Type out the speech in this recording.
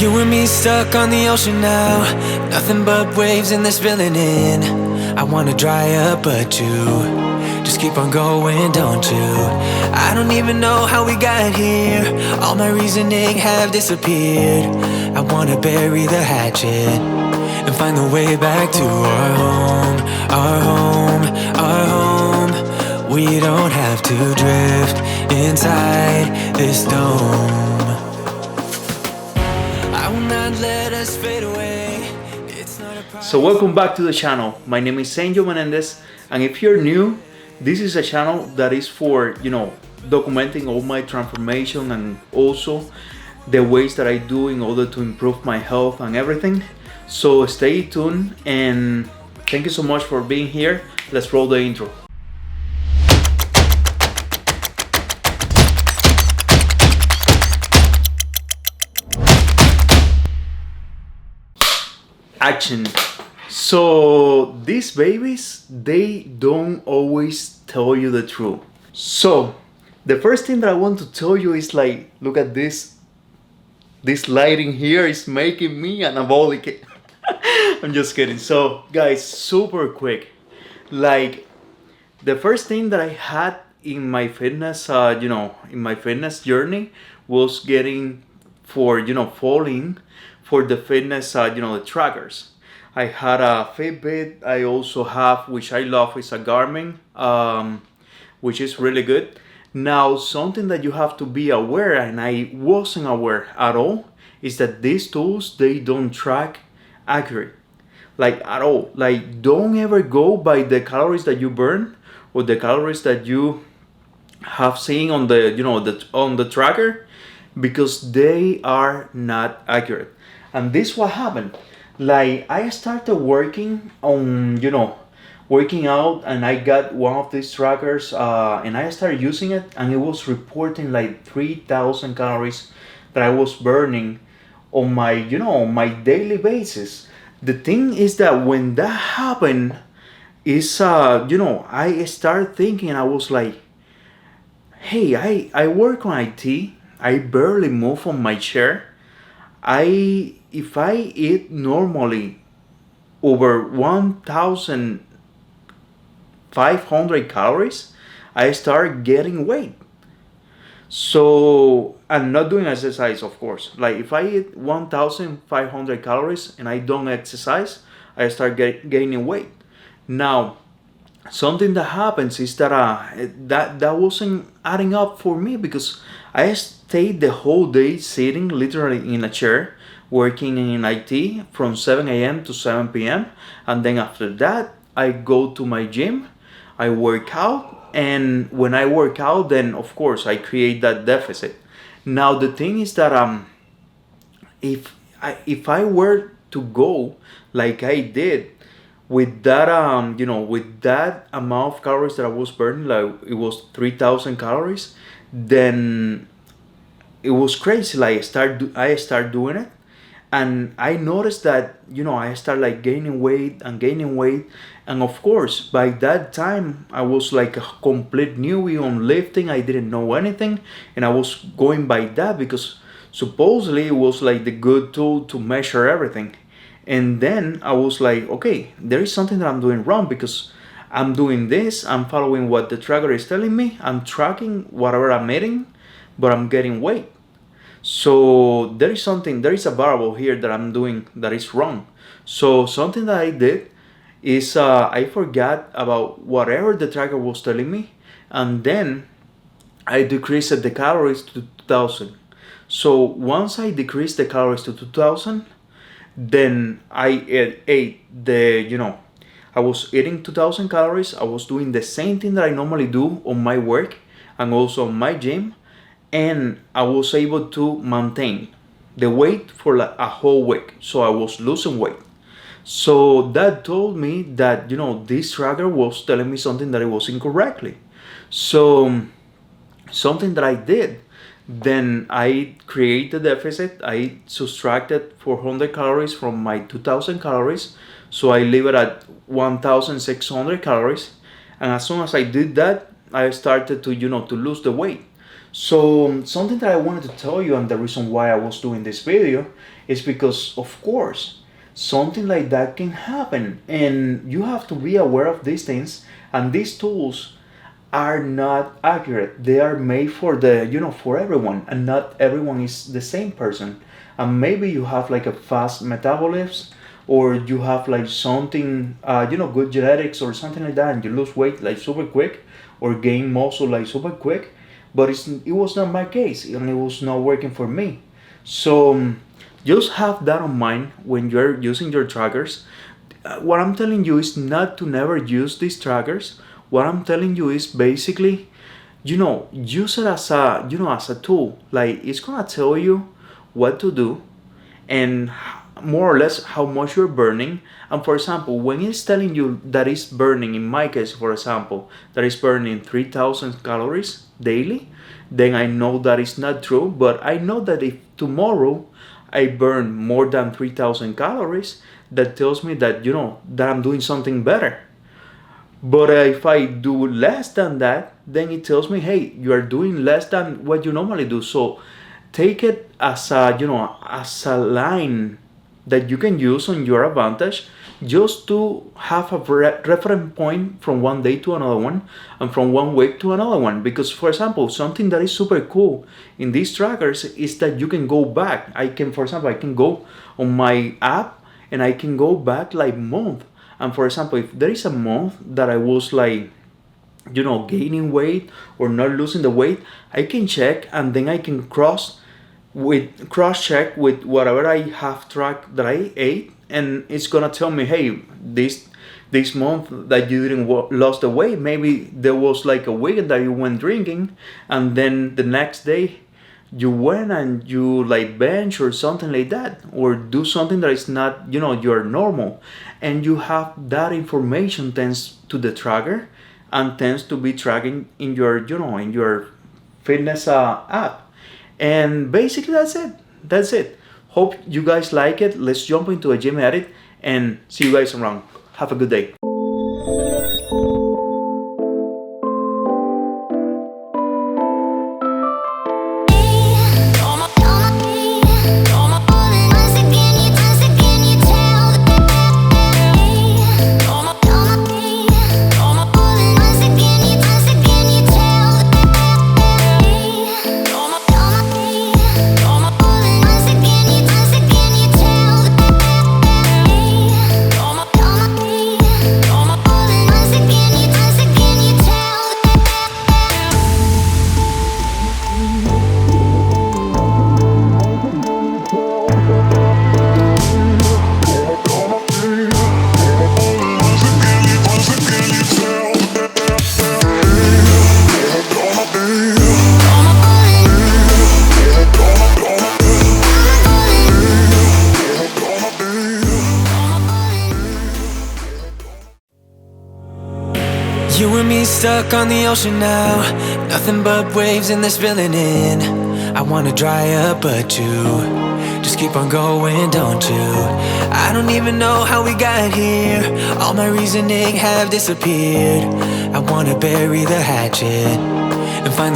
You and me stuck on the ocean now, nothing but waves and they're spilling in. I wanna dry up but you just keep on going, don't you? I don't even know how we got here, all my reasoning have disappeared. I wanna bury the hatchet and find the way back to our home, our home, our home. We don't have to drift inside this dome. I will not let us fade away. It's not a So welcome back to the channel. My name is Angel Menendez, and if you're new, this is a channel that is for, documenting all my transformation and also the ways that I do in order to improve my health and everything. So stay tuned and thank you so much for being here. Let's roll the intro. Action. So these babies, they don't always tell you the truth. So the first thing that I want to tell you is look at this. This lighting here is making me anabolic. I'm just kidding. So guys, super quick. The first thing that I had in my fitness, in my fitness journey was getting falling for the fitness, the trackers. I had a Fitbit. I also have, which I love, is a Garmin, which is really good. Now, something that you have to be aware, and I wasn't aware at all, is that these tools, they don't track accurate, at all. Don't ever go by the calories that you burn or the calories that you have seen on on the tracker, because they are not accurate. And this what happened. I started working on, working out, and I got one of these trackers, and I started using it, and it was reporting 3,000 calories that I was burning on my, on my daily basis. The thing is that when that happened, is, I started thinking, I was like, hey, I work on IT, I barely move on my chair. If I eat normally over 1,500 calories, I start getting weight. So I'm not doing exercise, of course. If I eat 1,500 calories and I don't exercise, I start gaining weight. Now, something that happens is that that wasn't adding up for me, because I stayed the whole day sitting literally in a chair working in IT from 7 a.m. to 7 p.m. And then after that, I go to my gym, I work out, and when I work out, then of course I create that deficit. Now the thing is that if I were to go like I did with that with that amount of calories that I was burning, it was 3,000 calories, then it was crazy. I start doing it, and I noticed that I start gaining weight, and of course by that time I was like a complete newbie on lifting. I didn't know anything, and I was going by that because supposedly it was the good tool to measure everything. And then I was like, okay, there is something that I'm doing wrong, because I'm doing this, I'm following what the tracker is telling me, I'm tracking whatever I'm eating, but I'm getting weight. So there is a variable here that I'm doing that is wrong. So something that I did is I forgot about whatever the tracker was telling me, and then I decreased the calories to 2,000. So once I decreased the calories to 2,000, then I ate I was eating 2,000 calories. I was doing the same thing that I normally do on my work and also on my gym, and I was able to maintain the weight for a whole week. So I was losing weight. So that told me that this tracker was telling me something that it was incorrectly. So something that I did, then I created a deficit. I subtracted 400 calories from my 2,000 calories. So I leave it at 1,600 calories. And as soon as I did that, I started to lose the weight. So something that I wanted to tell you, and the reason why I was doing this video, is because of course something like that can happen, and you have to be aware of these things. And these tools are not accurate. They are made for the, for everyone, and not everyone is the same person. And maybe you have like a fast metabolism, or you have like something, good genetics or something like that, and you lose weight like super quick, or gain muscle like super quick. But it was not my case, and it was not working for me. So just have that on mind when you're using your trackers. What I'm telling you is not to never use these trackers. What I'm telling you is basically, use it as a, as a tool. Like, it's gonna tell you what to do, and more or less how much you're burning. And for example, when it's telling you that it's burning, in my case, for example, that is burning 3,000 calories daily, then I know that it's not true. But I know that if tomorrow I burn more than 3,000 calories, that tells me that, that I'm doing something better. But if I do less than that, then it tells me, hey, you are doing less than what you normally do. So take it as a, as a line that you can use on your advantage, just to have a reference point from one day to another one, and from one week to another one. Because for example, something that is super cool in these trackers is that you can go back. For example, I can go on my app and I can go back like month. And for example, if there is a month that I was like, gaining weight or not losing the weight, I can check, and then I can cross check with whatever I have tracked that I ate, and it's gonna tell me, hey, this month that you didn't lost the weight, maybe there was like a week that you went drinking, and then the next day you went and you like bench or something like that, or do something that is not, your normal. And you have that information tends to the tracker, and tends to be tracking in your, in your fitness app. And basically that's it. Hope you guys like it. Let's jump into a gym edit, and see you guys around. Have a good day. You and me stuck on the ocean now, nothing but waves and they're spilling in. I wanna dry up but you just keep on going, don't you? I don't even know how we got here, all my reasoning have disappeared. I wanna bury the hatchet and find the